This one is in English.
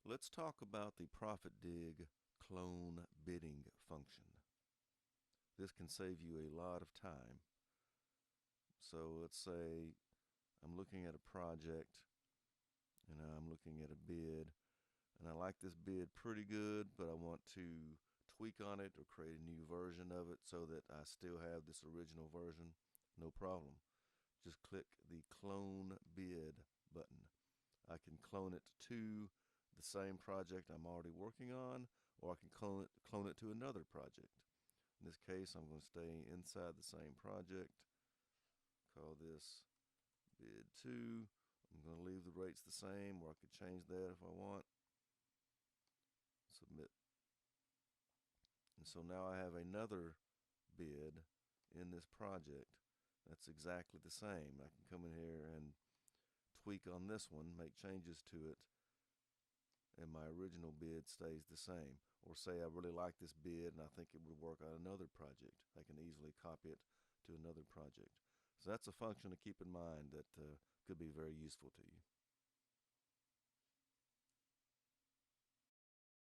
Let's talk about the ProfitDig clone bidding function. This can save you a lot of time. So let's say I'm looking at a project and I'm looking at a bid, and I like this bid pretty good, but I want to tweak on it or create a new version of it so that I still have this original version. No problem. Just click the clone bid button. I can clone it to the same project I'm already working on, or I can clone it to another project. In this case, I'm going to stay inside the same project. Call this bid 2. I'm going to leave the rates the same, or I could change that if I want. Submit. And so now I have another bid in this project that's exactly the same. I can come in here and tweak on this one, make changes to it, and my original bid stays the same. Or say I really like this bid and I think it would work on another project. I can easily copy it to another project. So that's a function to keep in mind that could be very useful to you.